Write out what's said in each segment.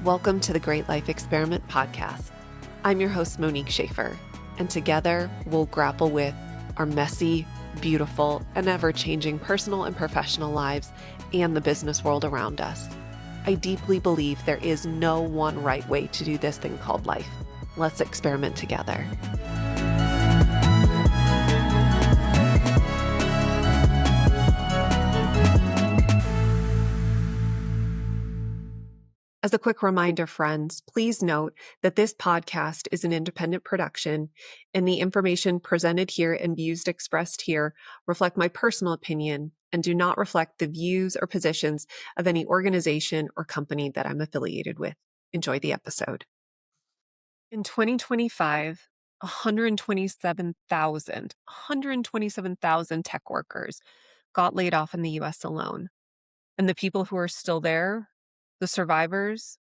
Welcome to the Great Life Experiment podcast. I'm your host, Monique Schaefer, and together we'll grapple with our messy, beautiful, and ever-changing personal and professional lives and the business world around us. I deeply believe there is no one right way to do this thing called life. Let's experiment together. As a quick reminder, friends, please note that this podcast is an independent production, and the information presented here and views expressed here reflect my personal opinion and do not reflect the views or positions of any organization or company that I'm affiliated with. Enjoy the episode. In 2025, 127,000 tech workers got laid off in the US alone. And the people who are still there, the survivors,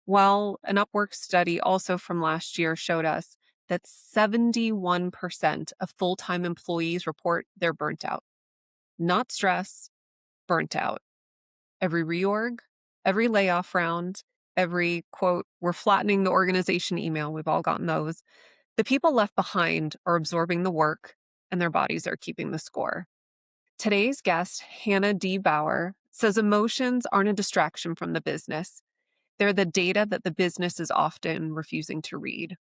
well, an Upwork study also from last year showed us that 71% of full-time employees report they're burnt out. Not stress, burnt out. Every reorg, every layoff round, every quote, we're flattening the organization email, we've all gotten those. The people left behind are absorbing the work and their bodies are keeping the score. Today's guest, Hanna Bauer, says emotions aren't a distraction from the business. They're the data that the business is often refusing to read.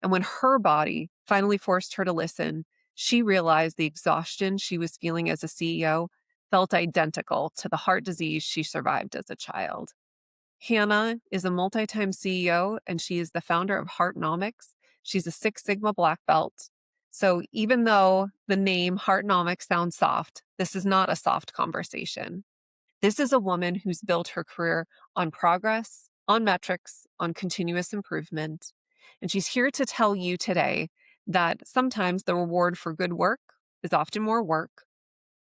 And when her body finally forced her to listen, she realized the exhaustion she was feeling as a CEO felt identical to the heart disease she survived as a child. Hanna is a multi-time CEO, and she is the founder of Heartnomics. She's a Six Sigma black belt. So even though the name Heartnomics sounds soft, this is not a soft conversation. This is a woman who's built her career on progress, on metrics, on continuous improvement. And she's here to tell you today that sometimes the reward for good work is often more work,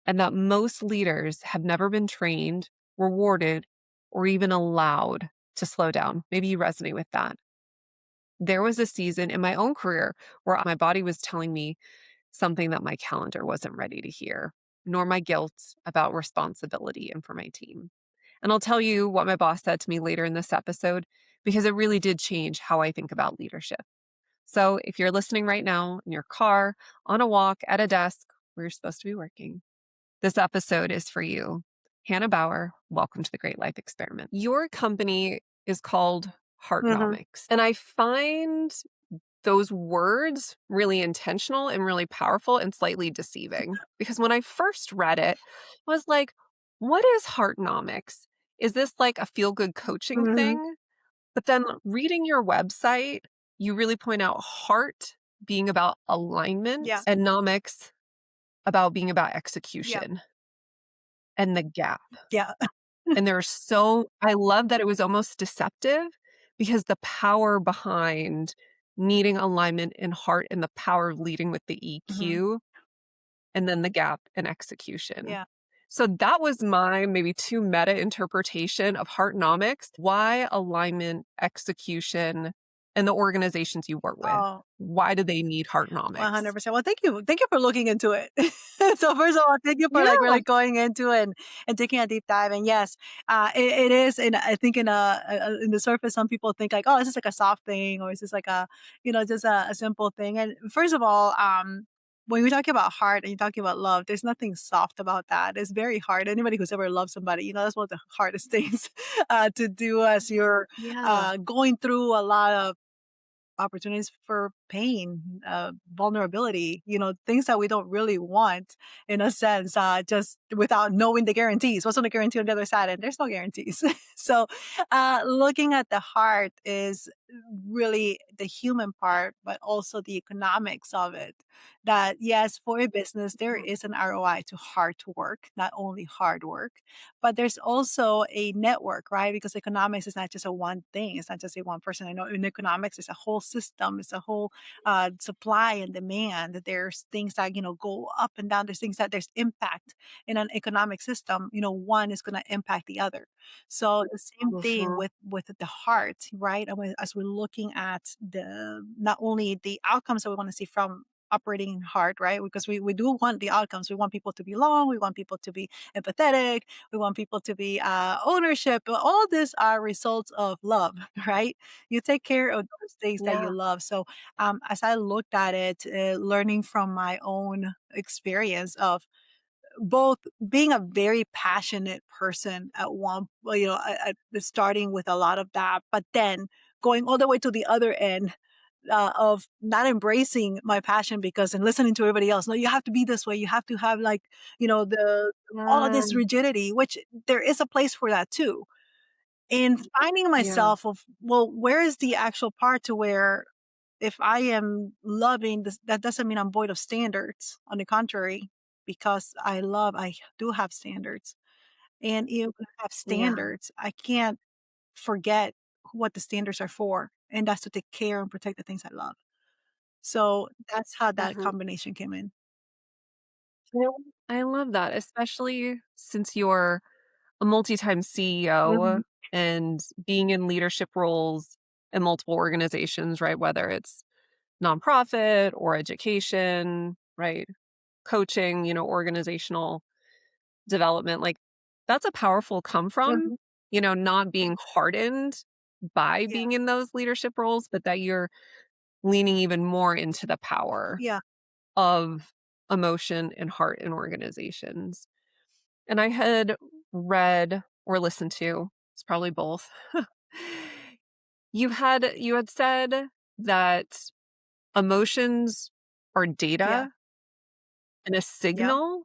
and that most leaders have never been trained, rewarded, or even allowed to slow down. Maybe you resonate with that. There was a season in my own career where my body was telling me something that my calendar wasn't ready to hear, nor my guilt about responsibility and for my team. And I'll tell you what my boss said to me later in this episode, because it really did change how I think about leadership. So if you're listening right now in your car, on a walk, at a desk where you're supposed to be working, this episode is for you. Hanna Bauer, welcome to the Great Life Experiment. Your company is called Heartnomics. And I find those words really intentional and really powerful and slightly deceiving. Because when I first read it, I was like, what is Heartnomics? Is this like a feel-good coaching thing? But then reading your website, you really point out heart being about alignment and nomics about being about execution and the gap. And I love that it was almost deceptive because the power behind needing alignment in heart and the power of leading with the EQ and then the gap in execution. So that was my maybe too meta interpretation of Heartnomics. Why alignment, execution, and the organizations you work with? Why do they need Heartnomics? 100%. Well, thank you. Thank you for looking into it. So first of all, thank you for really going into it and taking a deep dive. And yes, it is. And I think in the surface, some people think like, oh, this is like a soft thing, or is this like just a simple thing. And first of all, when you're talking about heart and you're talking about love, there's nothing soft about that. It's very hard. Anybody who's ever loved somebody, that's one of the hardest things to do as you're going through a lot of opportunities for pain, vulnerability, things that we don't really want in a sense, just without knowing the guarantees. What's on the guarantee on the other side? And there's no guarantees. So looking at the heart is really the human part, but also the economics of it. That yes, for a business, there is an ROI to hard work, not only hard work, but there's also a network, right? Because economics is not just a one thing. It's not just a one person. I know in economics, it's a whole system. It's a whole supply and demand. There's things that, go up and down. There's things that there's impact in an economic system. One is going to impact the other. So the same thing with the heart, right? And as we're looking at not only the outcomes that we want to see from operating in heart, right? Because we do want the outcomes. We want people to belong. We want people to be empathetic. We want people to be ownership. All these are results of love, right? You take care of those things that you Yeah. love. So as I looked at it, learning from my own experience of both being a very passionate person at one, well, at starting with a lot of that, but then going all the way to the other end of not embracing my passion because and listening to everybody else. No, you have to be this way. You have to have like, the all of this Mm, rigidity, which there is a place for that too. And finding yeah. myself of, well, where is the actual part to where if I am loving this, that doesn't mean I'm void of standards. On the contrary, because I love, I do have standards. And if I have Yeah. standards, I can't forget what the standards are for. And that's to take care and protect the things I love. So that's how that Mhm. combination came in. Yeah. I love that, especially since you're a multi-time CEO Mhm. and being in leadership roles in multiple organizations, right? Whether it's nonprofit or education, right? Coaching, organizational development. Like that's a powerful come from, Mhm. not being hardened by Yeah. being in those leadership roles, but that you're leaning even more into the power Yeah. of emotion and heart in organizations. And I had read or listened to, it's probably both. You had said that emotions are Yeah. data and a Yeah. signal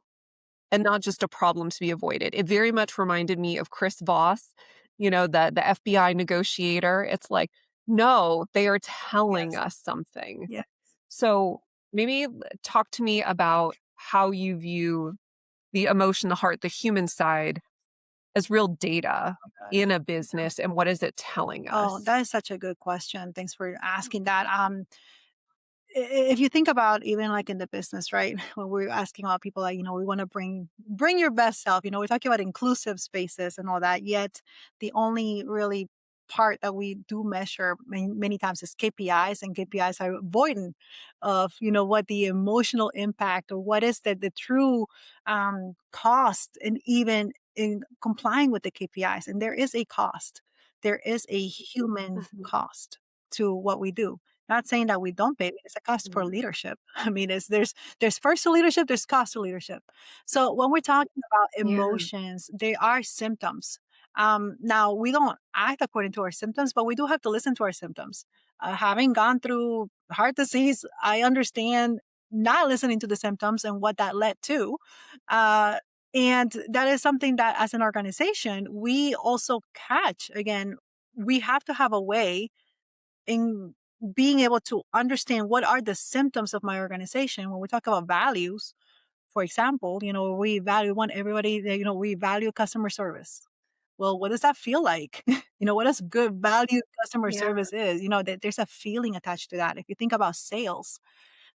and not just a problem to be avoided. It very much reminded me of Chris Voss, the FBI negotiator. It's like, no, they are telling Yes. us something. Yeah. So maybe talk to me about how you view the emotion, the heart, the human side as real data in a business and what is it telling Oh, us? that is such a good question. Thanks for asking that. If you think about even like in the business, right? When we're asking all people like, we want to bring your best self, we're talking about inclusive spaces and all that. Yet the only really part that we do measure many times is KPIs, and KPIs are avoidant of, what the emotional impact or what is the true cost and even in complying with the KPIs. And there is a cost. There is a human Mhm. cost to what we do. Not saying that we don't pay, it's a cost for Mhm. leadership. I mean, there's first to leadership, there's cost to leadership. So when we're talking about Yeah. emotions, they are symptoms. Now we don't act according to our symptoms, but we do have to listen to our symptoms. Having gone through heart disease, I understand not listening to the symptoms and what that led to. Uh, and that is something that as an organization, we also catch. Again, we have to have a way in being able to understand what are the symptoms of my organization when we talk about values. For example, we value want everybody that, we value customer service. Well, what does that feel like? What does good value customer Yeah. service is? There's a feeling attached to that. If you think about sales,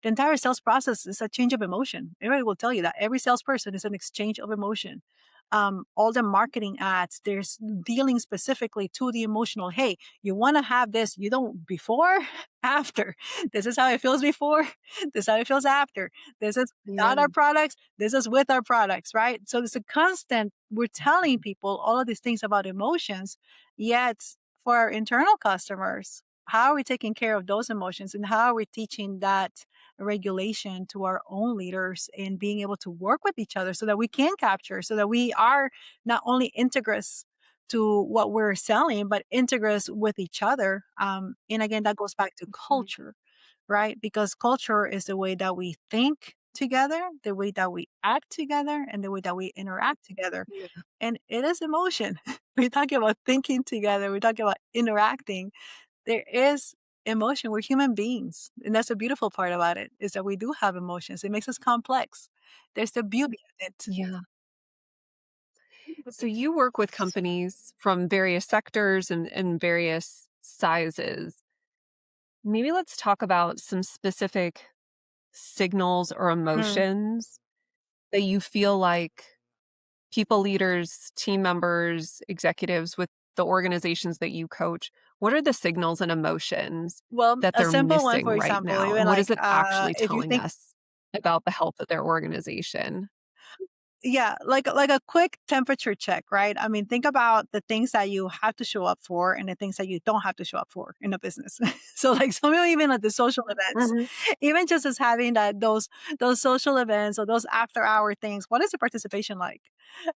the entire sales process is a change of emotion. Everybody will tell you that every salesperson is an exchange of emotion. All the marketing ads, there's dealing specifically to the emotional. Hey, you want to have this, you don't before, after. This is how it feels before. This is how it feels after. This is Yeah. without our products. This is with our products, right? So it's a constant, we're telling people all of these things about emotions, yet for our internal customers, how are we taking care of those emotions and how are we teaching that regulation to our own leaders and being able to work with each other so that we can capture, so that we are not only integrous to what we're selling, but integrous with each other. And again, that goes back to Mhm. culture, right? Because culture is the way that we think together, the way that we act together, and the way that we interact together. Yeah. And it is emotion. We're talking about thinking together, we're talking about interacting. There is emotion. We're human beings, and that's the beautiful part about it, is that we do have emotions. It makes us complex. There's the beauty in it. Yeah. So you work with companies from various sectors and various sizes. Maybe let's talk about some specific signals or Mm, emotions that you feel like people leaders, team members, executives with the organizations that you coach What are the signals and emotions Well, that a they're simple one, missing for right example, now? even And what is like, it actually if you telling think us about the health of their organization? yeah, like a quick temperature check, right? I mean, think about the things that you have to show up for and the things that you don't have to show up for in a business. So like some of even at the social events, Mhm. even just as having that those social events or those after hour things, what is the participation like?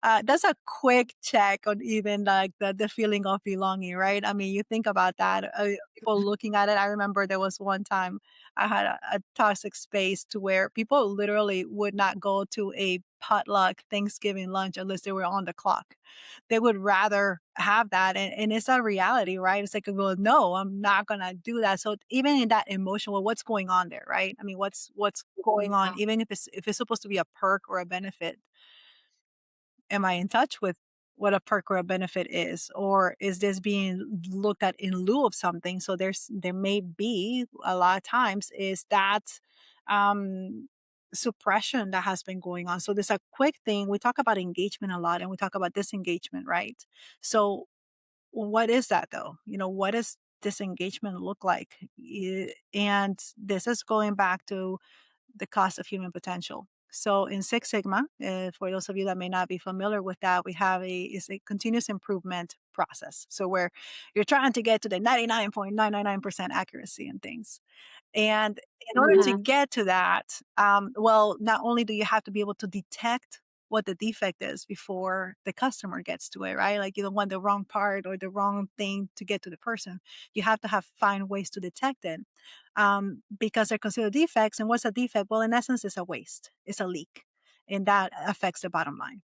That's a quick check on even like the feeling of belonging, right? I mean, you think about that, people looking at it. I remember there was one time I had a toxic space to where people literally would not go to a potluck Thanksgiving lunch unless they were on the clock. They would rather have that, and it's a reality, right? It's like, well, no, I'm not gonna do that. So even in that emotion, well, what's going on there, right? I mean, what's going on? Yeah. Even if it's supposed to be a perk or a benefit, am I in touch with what a perk or a benefit is? Or is this being looked at in lieu of something? So there may be a lot of times is that um suppression that has been going on. So there's a quick thing. We talk about engagement a lot and we talk about disengagement, right? So what is that though? What does disengagement look like? And this is going back to the cost of human potential. So in Six Sigma, for those of you that may not be familiar with that, we have a continuous improvement process. So where you're trying to get to the 99.999% accuracy and things. And in order to Mhm. get to that, well, not only do you have to be able to detect what the defect is before the customer gets to it, right? Like you don't want the wrong part or the wrong thing to get to the person. You have to have find ways to detect it because they're considered defects. And what's a defect? Well, in essence, it's a waste, it's a leak, and that affects the bottom line.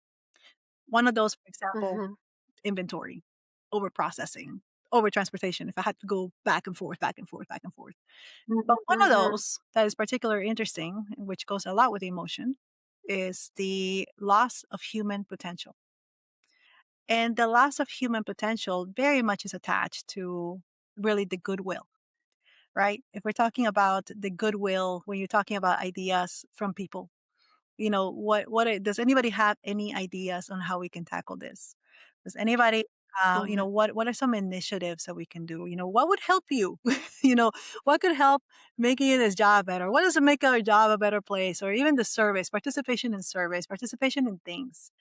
One of those, for example, Mhm. inventory, over processing, over transportation. If I had to go back and forth, back and forth, back and forth, but Mhm. one of Mhm. those that is particularly interesting, and which goes a lot with emotion, is the loss of human potential. And the loss of human potential very much is attached to really the goodwill, right? If we're talking about the goodwill, when you're talking about ideas from people, does anybody have any ideas on how we can tackle this? Does anybody Mhm. what are some initiatives that we can do? What would help you? you know what could help making this job better? What does it make our job a better place? Or even the surveys, participation in surveys, participation in things,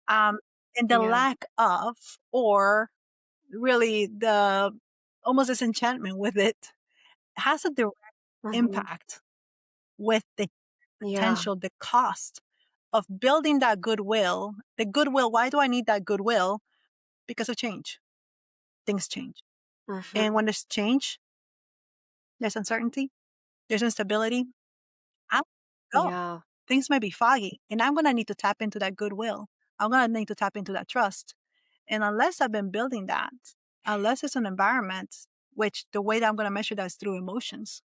um and the Yeah. lack of, or really the almost disenchantment with it, has a direct Mhm. impact with the Yeah. potential, the cost of building that goodwill. The goodwill, why do I need that goodwill? Because of change. Things change. And Mhm. when there's change, there's uncertainty, there's instability. I'm go. Yeah. Things may be foggy, and I'm gonna need to tap into that goodwill. I'm gonna need to tap into that trust. And unless I've been building that, unless it's an environment, which the way that I'm gonna measure that is through emotions,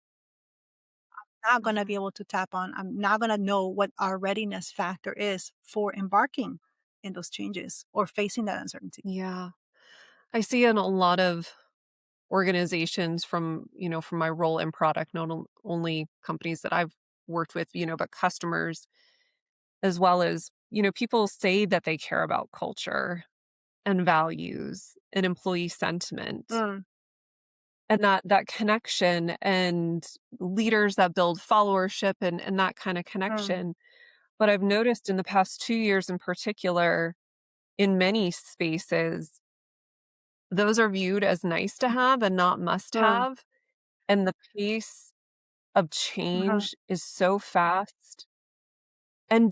not gonna be Mhm. able to tap on. I'm not gonna know what our readiness factor is for embarking in those changes or facing that uncertainty. Yeah. I see in a lot of organizations from my role in product, not only companies that I've worked with, but customers as well as, people say that they care about culture and values and employee sentiment Mm, and that connection and leaders that build followership and that kind of mm, connection. But I've noticed in the past 2 years in particular, in many spaces, those are viewed as nice to have and not must mm, have. And the pace of mhm. change is so fast and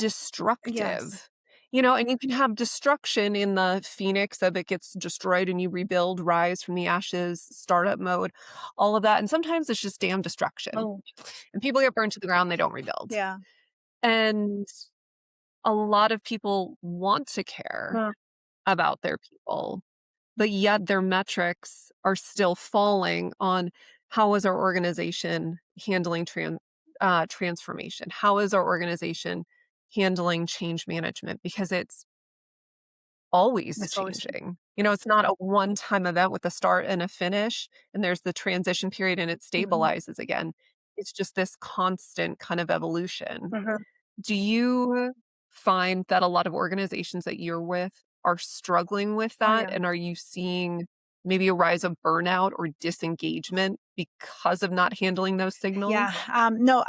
Yes. destructive. And you can have destruction in the phoenix of it gets destroyed and you rebuild, rise from the ashes, startup mode, all of that. And sometimes it's just damn destruction. Oh, And people get burned to the ground, they don't rebuild. yeah. And a lot of people want to care Mm, about their people, but yet their metrics are still falling on how is our organization handling transformation? How is our organization handling change management? Because it's always it's always changing. It's not a one time event with a start and a finish, and there's the transition period and it mhm, stabilizes again. It's just this constant kind of evolution. mhm. Do you find that a lot of organizations that you're with are struggling with Oh, that? yeah. And are you seeing maybe a rise of burnout or disengagement because of not handling those Yeah, signals? no,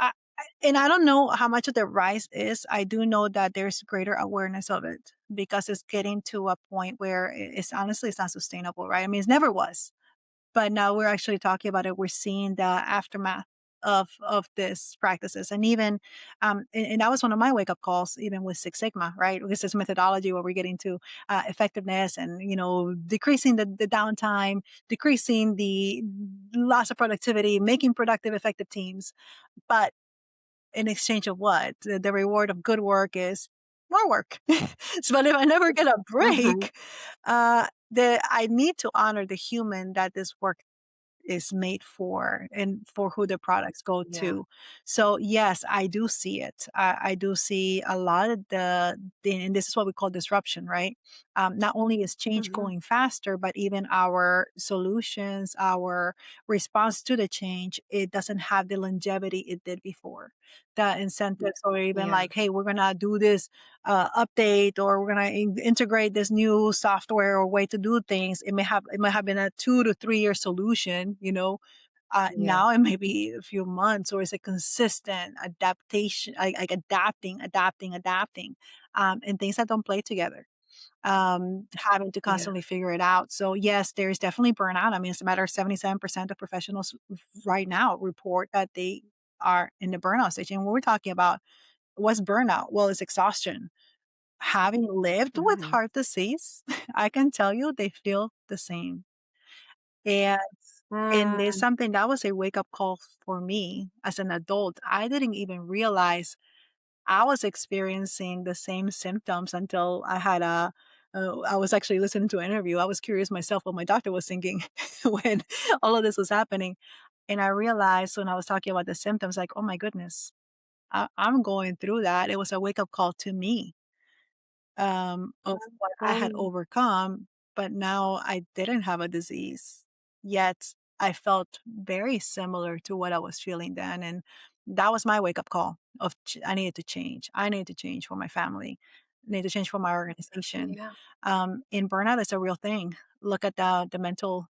and I don't know how much of the rise is. I do know that there's greater awareness of it because it's getting to a point where it's honestly it's not sustainable, right? I mean, it never was. But now we're actually talking about it. We're seeing the aftermath of this practices, and even and that was one of my wake up calls, even with Six Sigma, right? Because this methodology where we're getting to effectiveness and decreasing the downtime, decreasing the loss of productivity, making productive, effective teams. But in exchange of what? The reward of good work is more work. So, but if I never get a Mhm. break, I need to honor the human that this work is made for and for who the products go Yeah. to. So yes, I do see it. I do see a lot of and this is what we call disruption, right? Not only is change Mhm. going faster, but even our solutions, our response to the change, it doesn't have the longevity it did before. The incentives, or even Yeah. like, hey, we're gonna do this update, or we're gonna integrate this new software or way to do things. It might have been a 2 to 3 year solution, Yeah. now it may be a few months, or is it consistent adaptation, like adapting, and things that don't play together. Having to Yeah. constantly figure it out. So yes, there's definitely burnout. I mean, it's a matter of 77% of professionals right now report that they are in the burnout stage. And when we're talking about what's burnout, well, it's exhaustion. Having lived with Mhm. heart disease, I can tell you they feel the same. And there's Mm. something that was a wake up call for me as an adult. I didn't even realize I was experiencing the same symptoms until I was actually listening to an interview. I was curious myself what my doctor was thinking when all of this was happening. And I realized when I was talking about the symptoms, like, oh my goodness, I'm going through that. It was a wake up call to me, of what I had Oh, overcome, but now I didn't have a disease. Yet I felt very similar to what I was feeling then. And that was my wake up call of I needed to change. I needed to change for my family. I need to change for my organization. yeah. In burnout, it's a real thing. Look at the mental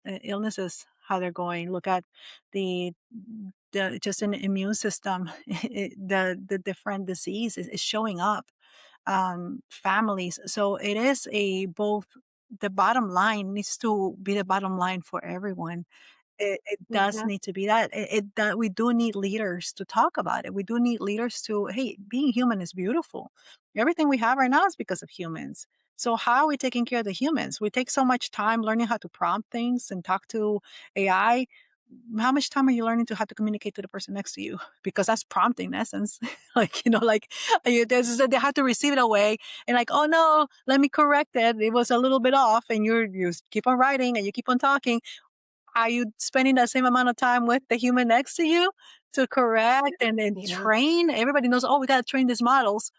illnesses, how they're going. Look at the the just an immune system, the different disease is showing up, families. So it is a both the bottom line needs to be the bottom line for everyone. It does Mhm. need to be that. We do need leaders to talk about it. We do need leaders to, hey, being human is beautiful. Everything we have right now is because of humans. So how are we taking care of the humans? We take so much time learning how to prompt things and talk to AI. How much time are you learning to how to communicate to the person next to you? Because that's prompting in essence. Like, they have to receive it away and like, oh no, let me correct it. It was a little bit off, and you keep on writing and you keep on talking. Are you spending that same amount of time with the human next to you to correct and then Yeah. train? Everybody knows, oh, we got to train these models.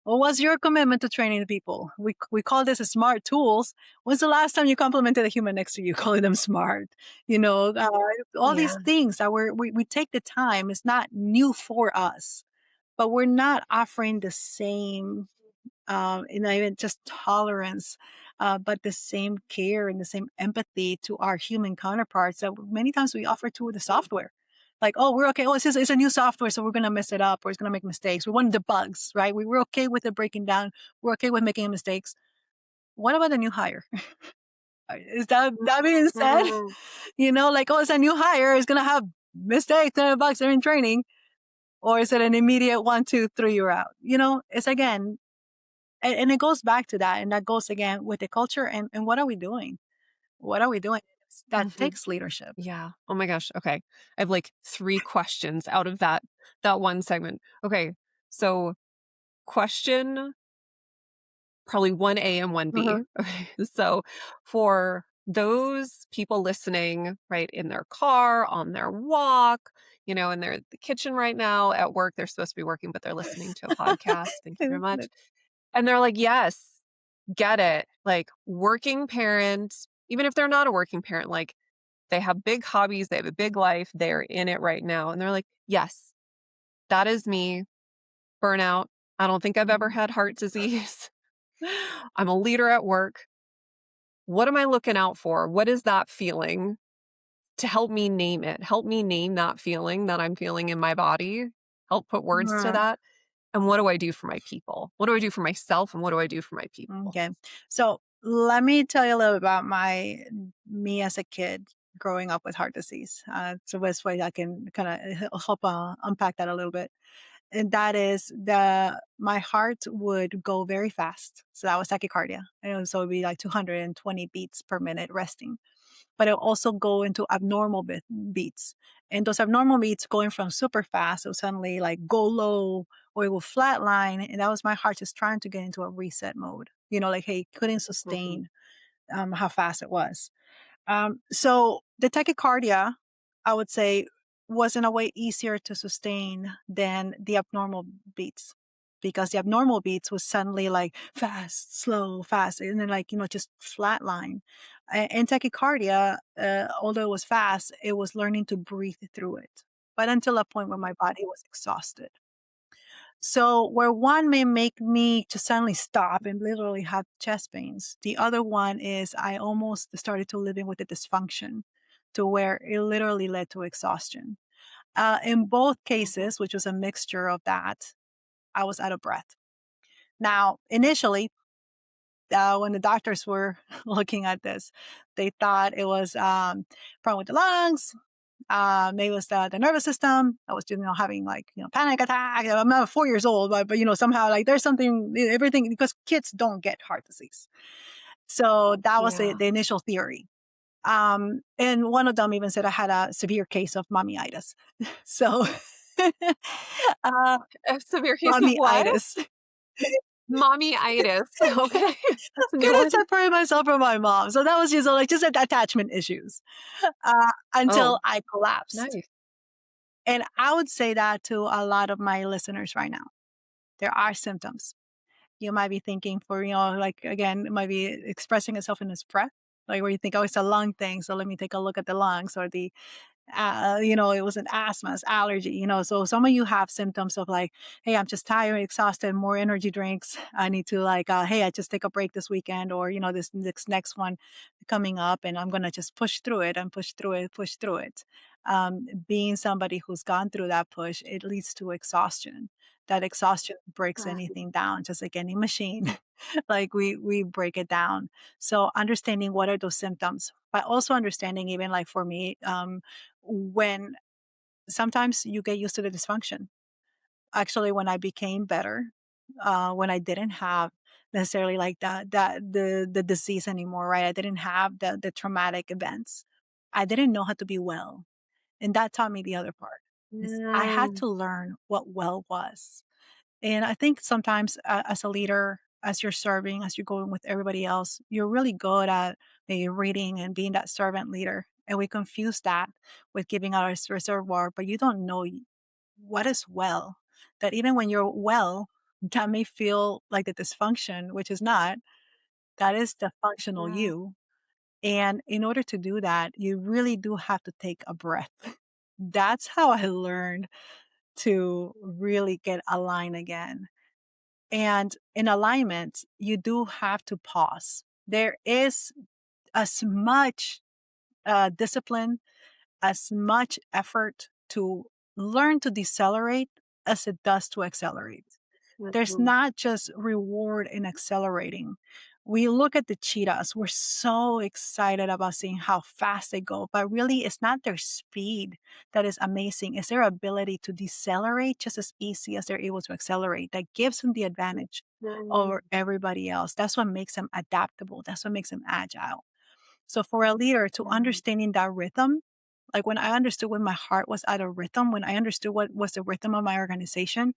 Well, what's your commitment to training the people? We call this a smart tools. When's the last time you complimented a human next to you, calling them smart? All these Yeah. things that we take the time. It's not new for us, but we're not offering the same, even just tolerance, but the same care and the same empathy to our human counterparts that many times we offer to the software. Like, oh, we're okay. Oh, it's a new software, so we're going to mess it up or it's going to make mistakes. We want the bugs, right? We're okay with it breaking down. We're okay with making mistakes. What about the new hire? Is that being said? Mhm. Like, oh, it's a new hire. It's going to have mistakes and bugs. They're in training. Or is it an immediate 1, 2, 3, you're out? It's again, and it goes back to that, and that goes again with the culture and what are we doing? What are we doing? That Mhm. takes leadership. Yeah. Oh my gosh. Okay. I have like 3 questions out of that one segment. Okay. So, question probably 1A and 1B. Mhm. Okay. So, for those people listening, right, in their car, on their walk, in their the kitchen right now, at work, they're supposed to be working, but they're listening to a podcast. Thank you very much. And they're like, "Yes, get it." Like, working parent, even if they're not a working parent, like, they have big hobbies, they have a big life, they're in it right now, and they're like, "Yes, that is me, burnout. I don't think I've ever Mhm. had heart disease. I'm a leader at work. What am I looking out for? What is that feeling? To help me name it. Help me name that feeling that I'm feeling in my body. Help put words to Mm, that. And what do I do for my people? What do I do for myself, and what do I do for my people? okay. So let me tell you a little about me as a kid growing up with heart disease. So this way I can kind of help unpack that a little bit. And that is my heart would go very fast. So that was tachycardia. So it'd be like 220 beats per minute resting. But it'll also go into abnormal beats. And those abnormal beats going from super fast, so suddenly like go low or it will flatline. And that was my heart just trying to get into a reset mode. Like, hey, couldn't Mhm. sustain how fast it was. So the tachycardia, I would say, was in a way easier to sustain than the abnormal beats because the abnormal beats was suddenly like fast, slow, fast, and then like, just flatline. And tachycardia, although it was fast, it was learning to breathe through it. But until a point where my body was exhausted. So where one may make me to suddenly stop and literally have chest pains, the other one is I almost started to living with a dysfunction to where it literally led to exhaustion. In both Mhm. cases, which was a mixture of that, I was out of breath. Now, initially, when the doctors were looking at this, they thought it was problem with the lungs, maybe it was the nervous system. I was, having like, panic attack. I'm not 4 years old, but somehow like there's something, everything, because kids don't get heart disease. So that was the, Yeah. the initial theory. And one of them even said I had a severe case of mommyitis. So, uh, A severe case of what? mommyitis. Mommy-itis. Okay. That's a new Couldn't one. separate myself from my mom. So that was just like just attachment issues until Oh, I collapsed. nice. And I would say that to a lot of my listeners right now. There are symptoms. You might be thinking for, like again, it might be expressing itself in its breath, like where you think, oh, it's a lung thing. So let me take a look at the lungs or it was an asthma, it's allergy, So some of you have symptoms of like, hey, I'm just tired, exhausted, more energy drinks. I need to like, hey, I just take a break this weekend or, this next one coming up and I'm going to just push through it and push through it, push through it. Being somebody who's gone through that push, it leads to exhaustion. That exhaustion breaks Mhm. anything down, just like any machine. Like we break it down. So understanding what are those symptoms, but also understanding even like for me, when sometimes you get used to the dysfunction. Actually, when I became better, when I didn't have necessarily like the disease anymore, right? I didn't have the traumatic events. I didn't know how to be well, and that taught me the other part. Is I had Mm. to learn what well was. And I think sometimes as a leader, as you're serving, as you're going with everybody else, you're really good at maybe reading and being that servant leader. And we confuse that with giving out our reservoir, but you don't know what is well. That even when you're well, that may feel like a dysfunction, which is not. That is the functional Yeah. you. And in order to do that, you really do have to take a breath. That's how I learned to really get aligned again. And in alignment, you do have to pause. There is as much discipline, as much effort to learn to decelerate as it does to accelerate. There's Mhm. not just reward in accelerating. We look at the cheetahs, we're so excited about seeing how fast they go, but really it's not their speed that is amazing. It's their ability to decelerate just as easy as they're able to accelerate that gives them the advantage over Mhm. everybody else. That's what makes them adaptable. That's what makes them agile. So for a leader to Mhm. understanding that rhythm, like when I understood when my heart was out of rhythm, when I understood what was the rhythm of my organization,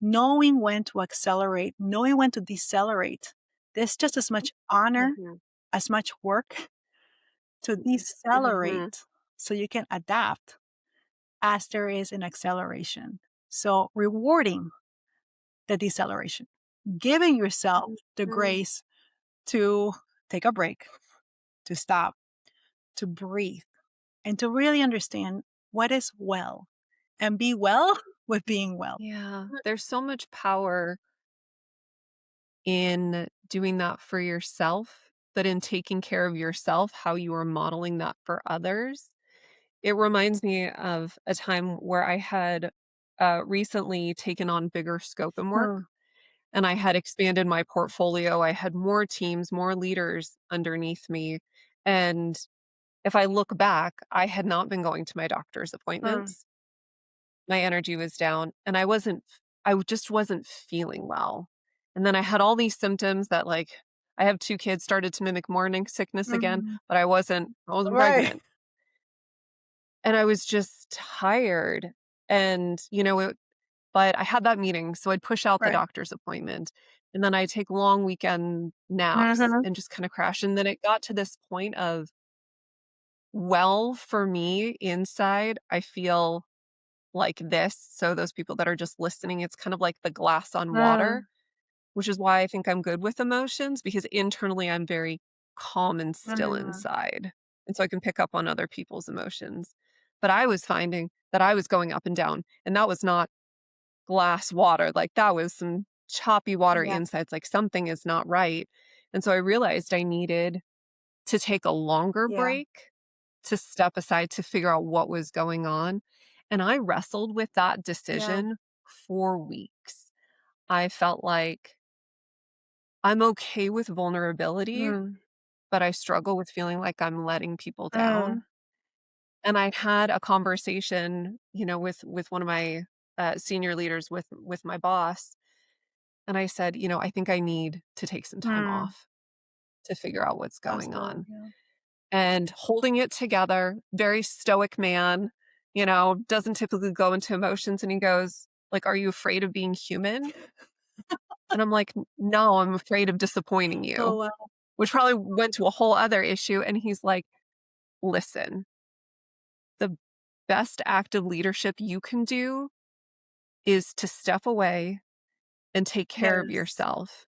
knowing when to accelerate, knowing when to decelerate. There's just as much honor, Mhm. as much work to Mhm. decelerate so you can adapt as there is in acceleration. So rewarding the deceleration, giving yourself the Mhm. grace to take a break, to stop, to breathe, and to really understand what is well and be well with being well. Yeah. There's so much power in doing that for yourself but in taking care of yourself, how you are modeling that for others. It reminds me of a time where I had, recently taken on bigger scope and work, Mm, and I had expanded my portfolio. I had more teams, more leaders underneath me, and if I look back, I had not been going to my doctor's mm, appointments. My energy was down, and just wasn't feeling well. And then I had all these symptoms that, like, I have 2 kids, started to mimic morning sickness again, mhm. but I wasn't Right. pregnant. And I was just tired, and, but I had that meeting, so I'd push out the Right. doctor's appointment, and then I'd take long weekend naps Mhm. and just kinda crash, and then it got to this point of, well, for me, inside, I feel like this, so those people that are just listening, it's kind of like the glass on water, Mm, which is why I think I'm good with emotions because internally I'm very calm and still mm. inside. And so I can pick up on other people's emotions. But I was finding that I was going up and down, and that was not glass water. Like that was some choppy water Yeah, insides, like something is not right. And so I realized I needed to take a longer yeah, break to step aside to figure out what was going on. And I wrestled with that yeah. decision for weeks. I felt like I'm okay with vulnerability, Mm, but I struggle with feeling like I'm letting people mm, down. And I had a conversation, with one of my senior leaders, with my boss, and I said, I think I need to take some time mm. off to figure out what's That's going good, on. yeah. And holding it together, very stoic man, doesn't typically go into emotions, and he goes, like, "Are you afraid of being human?" And I'm like, No, I'm afraid of disappointing Oh, you," wow. which probably went to a whole other issue, and he's like, "Listen, the best act of leadership you can do is to step away and take care of Yes, yourself,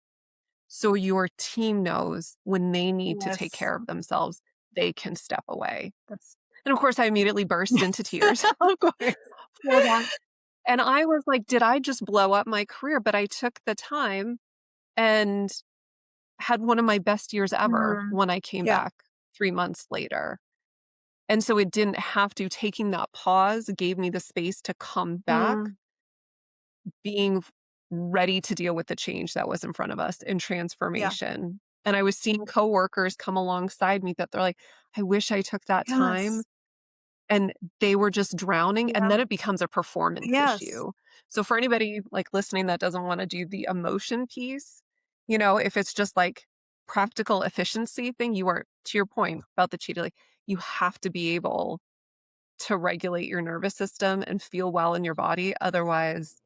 so your team knows when they need to take yes. care of themselves, they can step away." That's And of course, I immediately burst into tears of course. for that. And I was like, did I just blow up my career? But I took the time and had one of my best years ever Mhm. when I came Yeah. back 3 months later. And so it didn't have to taking that pause gave me the space to come back Mm, being ready to deal with the change that was in front of us in yeah. transformation. And I was seeing coworkers come alongside me that they're like, "I wish I took that time." Yes. And they were just drowning, and Yeah. then it becomes a performance Yes. issue. So for anybody, like, listening that doesn't wanna do the emotion piece, if it's just, like, practical efficiency thing, you are to your point about the cheetah, like, you have to be able to regulate your nervous system and feel well in your body, otherwise,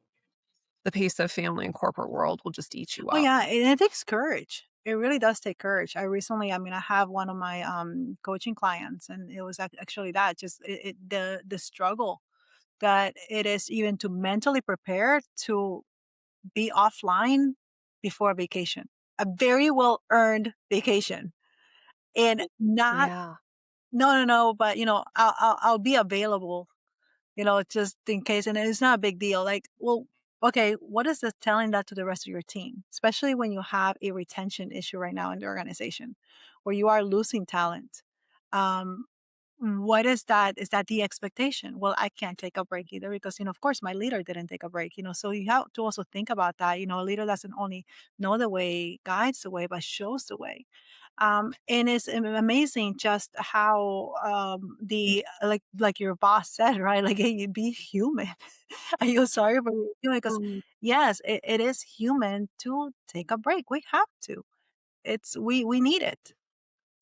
the pace of family and corporate world will just eat you Oh, up. yeah, and it takes courage. It really does take courage. I have one of my, coaching clients, and it was actually that, just the struggle that it is even to mentally prepare to be offline before a vacation, a very well-earned vacation, and not, Yeah. "No, no, no, but, I'll be available, just in case," and it's not a big deal, like, well, okay, what is this telling that to the rest of your team? Especially when you have a retention issue right now in the organization, where you are losing talent. Um, what is that? Is that the expectation? Well, I can't take a break either because, of course, my leader didn't take a break, so you have to also think about that. A leader doesn't only know the way, guides the way, but shows the way. And it's amazing just how the like your boss said, right? Like, hey, you be human. Are you sorry for being human? Because Mm, yes, it is human to take a break. We have to. We need it.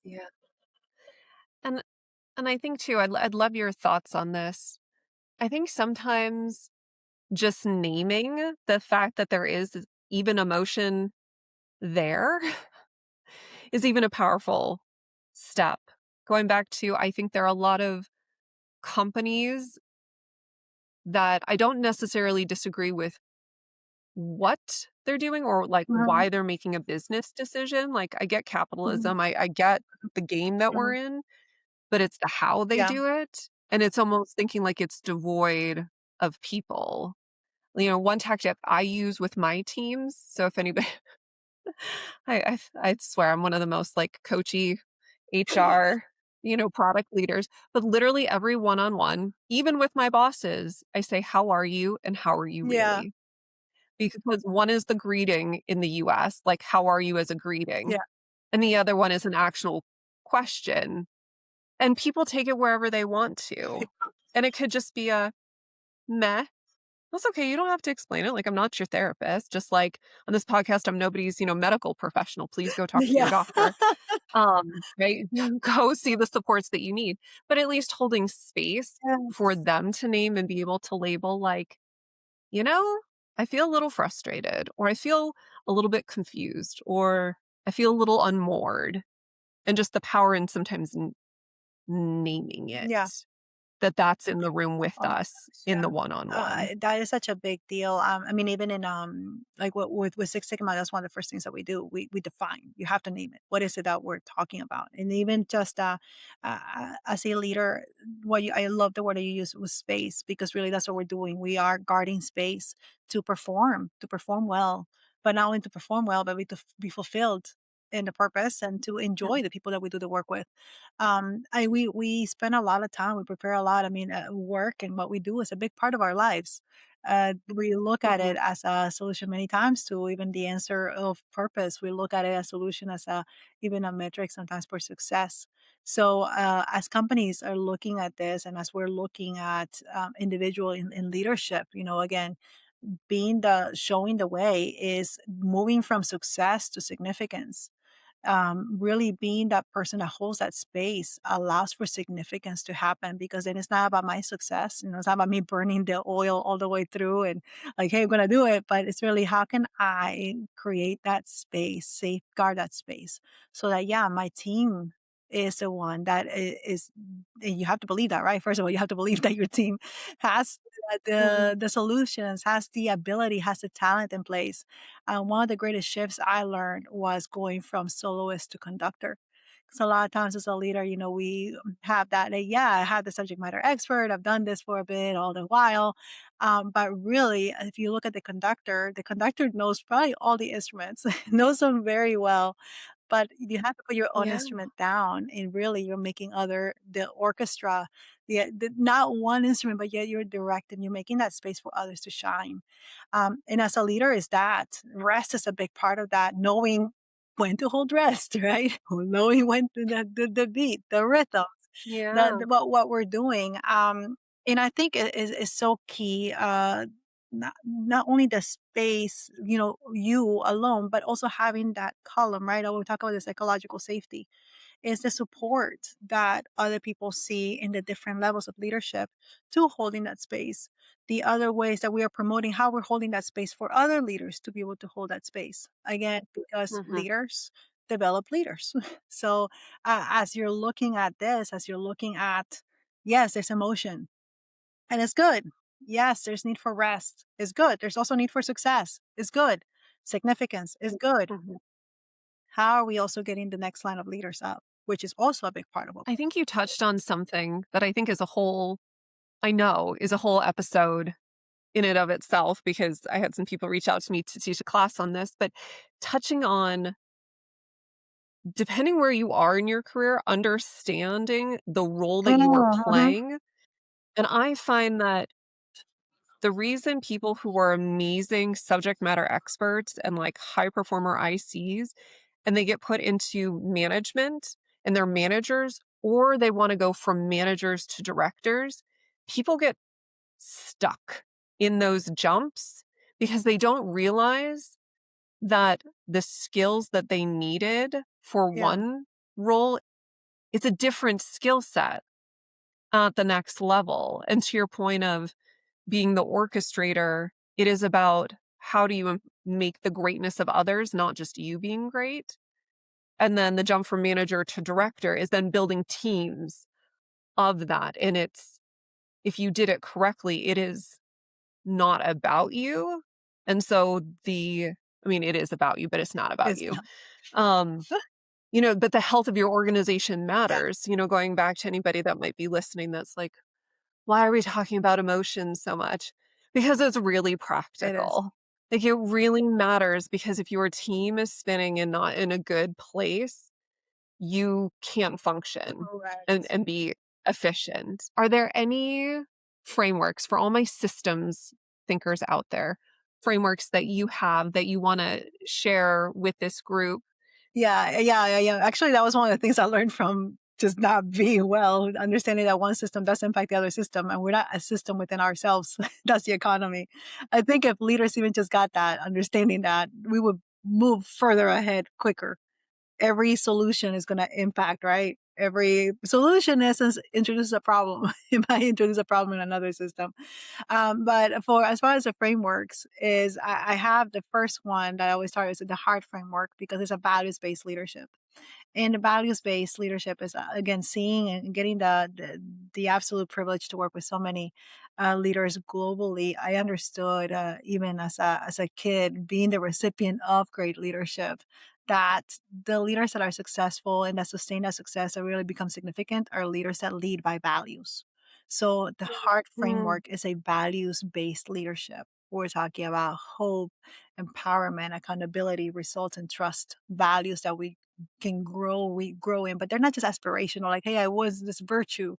yeah. And I think too, I'd love your thoughts on this. I think sometimes just naming the fact that there is even emotion there is even a powerful step. Going back to, I think there are a lot of companies that I don't necessarily disagree with what they're doing or like Mhm, why they're making a business decision. Like, I get mhm, capitalism, I get the game that we're mhm. in, but it's the how they Yeah. do it. And it's almost thinking like it's devoid of people. One tactic I use with my teams, so if anybody I swear I'm one of the most, like, coachy HR, product leaders, but literally every one-on-one, even with my bosses, I say, "How are you, and how are you Yeah, really?" Because one is the greeting in the US, like, "How are you?" as a greeting, yeah. and the other one is an actual question, and people take it wherever they want to, and it could just be a, "Meh." That's okay, you don't have to explain it, like, I'm not your therapist, just like on this podcast, I'm nobody's, medical professional, please go talk to your Yeah. doctor. Right? Go see the supports that you need, but at least holding space for Yes. them to name and be able to label like, you know, I feel a little frustrated, or I feel a little bit confused, or I feel a little unmoored, and just the power in sometimes naming it, Yeah. that's in the room with Oh my us gosh, in yeah. the one-on-one. That is such a big deal. I mean, even in like what with Six Sigma, that's one of the first things that we do. We define. You have to name it. What is it that we're talking about? And even just as a leader, I love the word that you use was space, because really that's what we're doing. We are guarding space to perform well, but not only to perform well, but to be fulfilled in the purpose and to Yeah. enjoy the people that we do the work with. We spend a lot of time, we prepare a lot. I mean, work and what we do is a big part of our lives. We look at it Mhm. as a solution many times to even the answer of purpose. We look at it as solution as a even a metric sometimes for success. So as companies are looking at this, and as we're looking at individual in leadership, again, being the showing the way is moving from success to significance. Really being that person that holds that space allows for significance to happen, because then it's not about my success. It's not about me burning the oil all the way through and like, hey, I'm going to do it. But it's really, how can I create that space, safeguard that space so that, yeah, my team is the one that is, and you have to believe that, right? First of all, you have to believe that your team has Mhm. the solutions, has the ability, has the talent in place. One of the greatest shifts I learned was going from soloist to conductor. Because a lot of times as a leader, we have that, yeah, I have the subject matter expert. I've done this for a bit, all the while. But really, if you look at the conductor knows probably all the instruments, knows them very well, but you have to put your own Yeah. instrument down, and really you're making the orchestra, not one instrument, but yet you're directing, you're making that space for others to shine. And as a leader, is that rest is a big part of that, knowing when to hold rest, right? Knowing when to the beat, the rhythm, Yeah. what we're doing. And I think it is so key. Not only the space, you alone, but also having that column, right? When we talk about the psychological safety, is the support that other people see in the different levels of leadership to holding that space. The other ways that we are promoting how we're holding that space for other leaders to be able to hold that space. Again, because Mhm. leaders develop leaders. So as you're looking at this, as you're looking at, yes, there's emotion and it's good. Yes, there's need for rest. It's good. There's also need for success. It's good. Significance is good. Mhm. How are we also getting the next line of leaders up, which is also a big part of what I think you touched on something that I think is a whole I know is a whole episode in and of itself, because I had some people reach out to me to teach a class on this, but touching on, depending where you are in your career, understanding the role that you are Mhm. playing. And I find that the reason people who are amazing subject matter experts and like high performer ICs and they get put into management and they're managers, or they want to go from managers to directors, people get stuck in those jumps because they don't realize that the skills that they needed for Yeah, one role, it's a different skill set at the next level. And to your point of being the orchestrator, it is about how do you make the greatness of others, not just you being great. And then the jump from manager to director is then building teams of that. And it's, if you did it correctly, it is not about you. And so I mean, it is about you, but it's not about it's you. Um, but the health of your organization yeah, matters, going back to anybody that might be listening that's like, why are we talking about emotions so much? Because it's really it is. practical. Like, it really matters because if your team is spinning and not in a good place, you can't function and Correct. and be efficient. Are there any frameworks for all my systems thinkers out there, frameworks that you have that you wanna share with this group? Yeah. Actually, that was one of the things I learned from just not being well, understanding that one system does impact the other system, and we're not a system within ourselves. That's the economy. I think if leaders even just got that, understanding that, we would move further ahead quicker. Every solution is going to impact, right? Every solution, in essence, introduces a problem. It might introduce a problem in another system. But for as far as the frameworks is, I have the first one that I always start is the heart framework because it's a values based leadership. And the values-based leadership is, again, seeing and getting the absolute privilege to work with so many leaders globally. I understood, even as a kid, being the recipient of great leadership, that the leaders that are successful and that sustain that success that really become significant are leaders that lead by values. So the heart Mm, framework is a values-based leadership. We're talking about hope, empowerment, accountability, results, and trust values that we grow in, but they're not just aspirational, like, "Hey, I was this virtue,"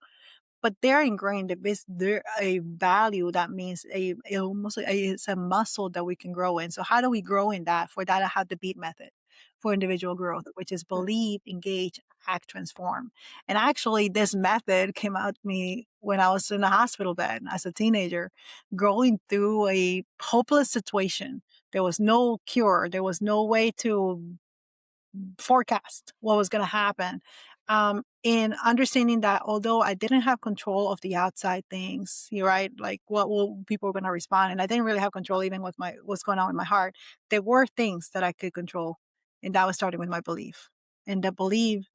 but they're ingrained. They're a value that means almost like it's a muscle that we can grow in. So how do we grow in that? For that, I have the BEAT method for individual growth, which is mm, believe, engage, act, transform. And actually, this method came out to me when I was in a hospital bed as a teenager, going through a hopeless situation. There was no cure. There was no way to forecast what was going to happen. In understanding that although I didn't have control of the outside things, you're right, like what will people going to respond, and I didn't really have control even with my what's going on with my heart. There were things that I could control, and that was starting with my belief. And the belief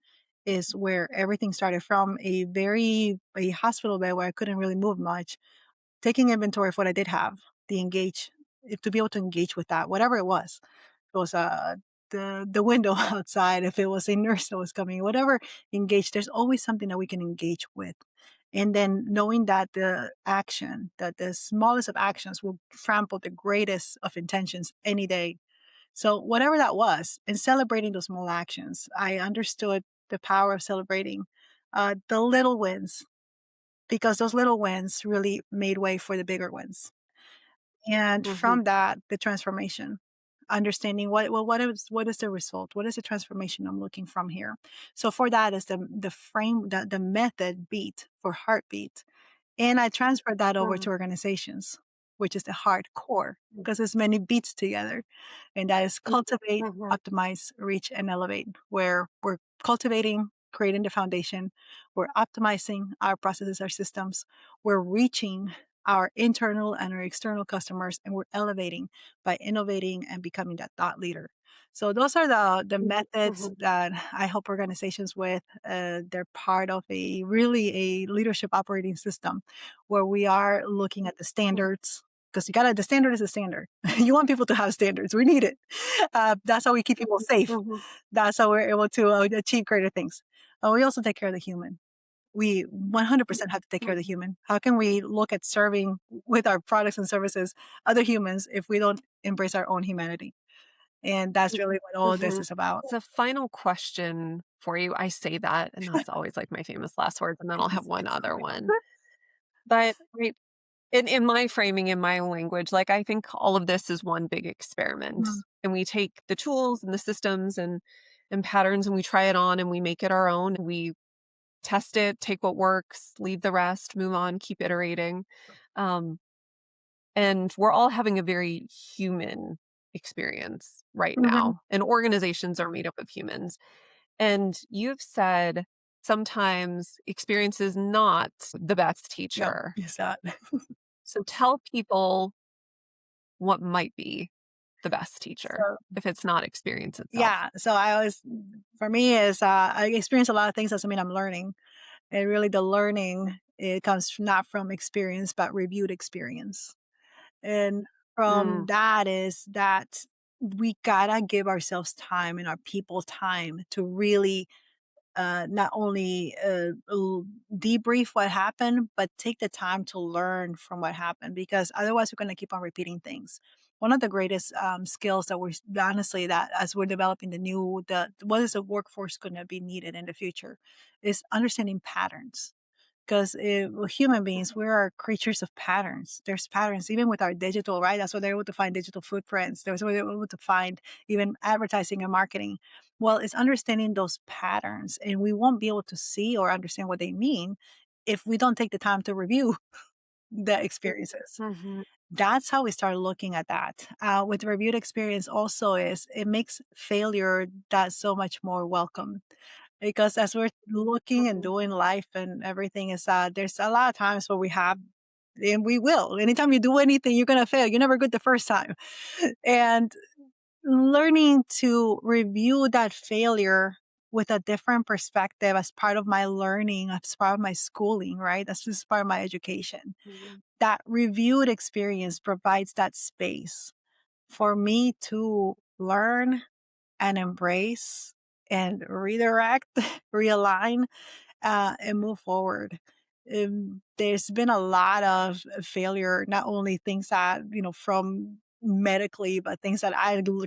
is where everything started from a hospital bed where I couldn't really move much, taking inventory of what I did have, the engage, to be able to engage with that, whatever it was. It was, the window outside, if it was a nurse that was coming, whatever, engage. There's always something that we can engage with. And then knowing that that the smallest of actions will trample the greatest of intentions any day. So whatever that was, and celebrating those small actions, I understood the power of celebrating the little wins because those little wins really made way for the bigger wins. And mhm, from that, the transformation, understanding what is the result? What is the transformation I'm looking from here? So for that is the method beat for heartbeat. And I transferred that over to mhm, organizations, which is the hardcore, mm, because there's many beats together. And that is mm, cultivate, mhm, optimize, reach, and elevate, where we're cultivating, creating the foundation, we're optimizing our processes, our systems, we're reaching our internal and our external customers, and we're elevating by innovating and becoming that thought leader. So those are the methods mhm, that I help organizations with. They're part of a really a leadership operating system where we are looking at the mhm, standards because the standard is a standard. You want people to have standards. We need it. That's how we keep people safe. mhm, That's how we're able to achieve greater things. We also take care of the human. We 100% have to take care of the mhm, human. How can we look at serving with our products and services other humans if we don't embrace our own humanity? And that's really what all of this mhm. is about. So, final question for you. I say that, and that's always like my famous last words, and then I'll have one It's other okay. one. But right, in my framing, in my language, like I think all of this is one big experiment. Mhm, And we take the tools and the systems and patterns and we try it on and we make it our own. We test it, take what works, leave the rest, move on, keep iterating. Um, and we're all having a very human experience right mhm. now. And organizations are made up of humans. And you've said sometimes experience is not the best Yep, teacher. it's that. So tell people what might be the best teacher So if it's not experience itself. yeah, so I always for me is, I experience a lot of things doesn't mean I'm learning. And really the learning, it comes not from experience, but reviewed experience. And from Mm, that is that we gotta give ourselves time and our people time to really not only debrief what happened, but take the time to learn from what happened because otherwise we're going to keep on repeating things. one of the greatest skills that we're honestly that as we're developing the what is the workforce going to be needed in the future is understanding patterns because human beings, we are creatures of patterns. There's patterns even with our digital, right? That's why they're able to find digital footprints. That's why they're able to find even advertising and marketing. Well, it's understanding those patterns, and we won't be able to see or understand what they mean if we don't take the time to review the experiences. Mhm. That's how we start looking at that. With reviewed experience, also is it makes failure that so much more welcome because as we're looking and Mhm. doing life and everything is there's a lot of times where we have and we will. Anytime you do anything, you're gonna fail. You're never good the first time. And learning to review that failure with a different perspective as part of my learning, as part of my schooling, right? That's just part of my education. Mhm. That reviewed experience provides that space for me to learn and embrace and redirect, realign, and move forward. There's been a lot of failure, not only things that, from medically, but things that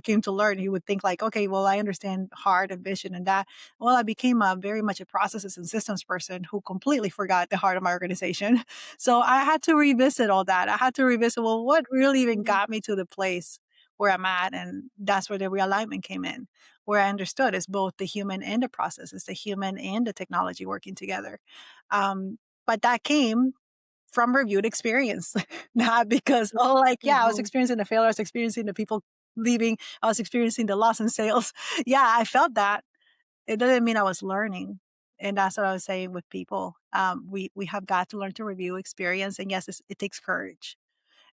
came to learn. You would think like, okay, well, I understand heart and vision and that. Well, I became a very much a processes and systems person who completely forgot the heart of my organization. So I had to revisit all that. I had to revisit, well, what really even Mhm. got me to the place where I'm at? And that's where the realignment came in, where I understood it's both the human and the process, it's the human and the technology working together. Um, but that came from reviewed experience, not because, oh, like, yeah, I was Mhm. experiencing the failure, I was experiencing the people leaving, I was experiencing the loss in sales. Yeah, I felt that. It doesn't mean I was learning. And that's what I was saying with people. We have got to learn to review experience. And yes, it takes courage.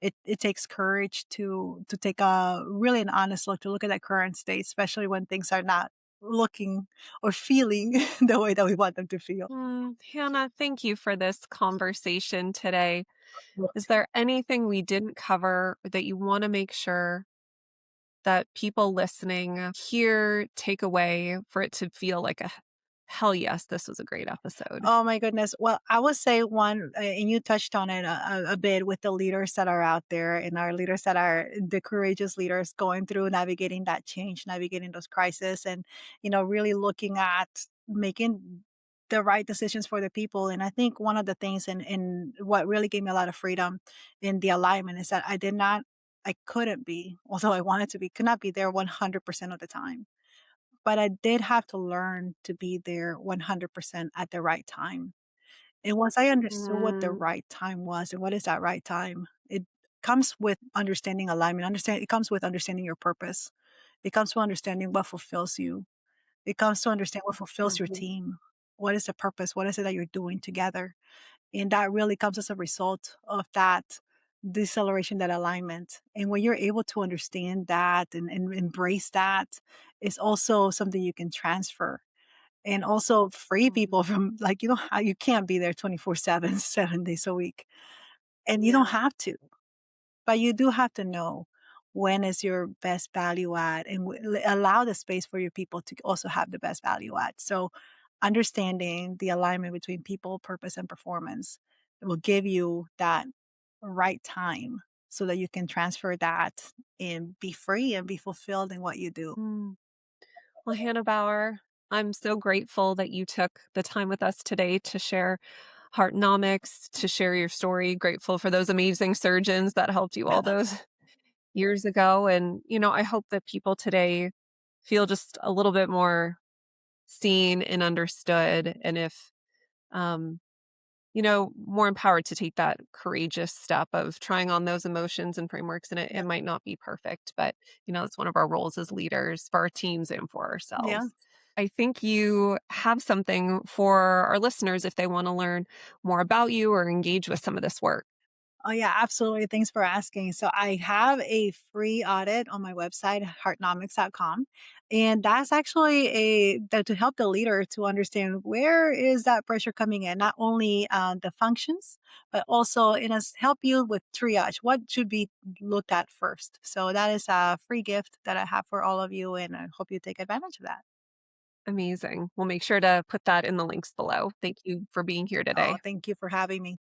It takes courage to take a really an honest look, to look at that current state, especially when things are not looking or feeling the way that we want them to feel. Hannah, thank you for this conversation today. Is there anything we didn't cover that you want to make sure that people listening hear, take away for it to feel like a hell yes, this was a great episode? Oh my goodness. Well, I would say one, and you touched on it a bit with the leaders that are out there and our leaders that are the courageous leaders going through navigating that change, navigating those crises, and really looking at making the right decisions for the people. And I think one of the things and what really gave me a lot of freedom in the alignment is that I couldn't be, although I wanted to be, could not be there 100% of the time, but I did have to learn to be there 100% at the right time. And once I understood what the Mm, right time was and what is that right time, it comes with understanding alignment. It comes with understanding your purpose. It comes to understanding what fulfills you. It comes to understand what fulfills your mhm, team. What is the purpose? What is it that you're doing together? And that really comes as a result of that deceleration, that alignment. And when you're able to understand that and embrace that, it's also something you can transfer and also free mhm. people from like, how you can't be there 24/7, 7 days a week. And you don't Yeah. have to, but you do have to know when is your best value add and allow the space for your people to also have the best value add. So understanding the alignment between people, purpose, and performance will give you that right time so that you can transfer that and be free and be fulfilled in what you do. Mm. Well, Hannah Bauer, I'm so grateful that you took the time with us today to share Heartnomics, to share your story. Grateful for those amazing surgeons that helped you all those years ago. And, I hope that people today feel just a little bit more seen and understood. And if, um, more empowered to take that courageous step of trying on those emotions and frameworks. And it Yep. might not be perfect, but, it's one of our roles as leaders for our teams and for Yeah. ourselves. I think you have something for our listeners if they want to learn more about you or engage with some of this work. Oh, yeah, absolutely. Thanks for asking. So, I have a free audit on my website, heartnomics.com. And that's actually to help the leader to understand where is that pressure coming in, not only the functions, but also help you with triage. What should be looked at first? So, that is a free gift that I have for all of you. And I hope you take advantage of that. Amazing. We'll make sure to put that in the links below. Thank you for being here Oh, today. thank you for having me.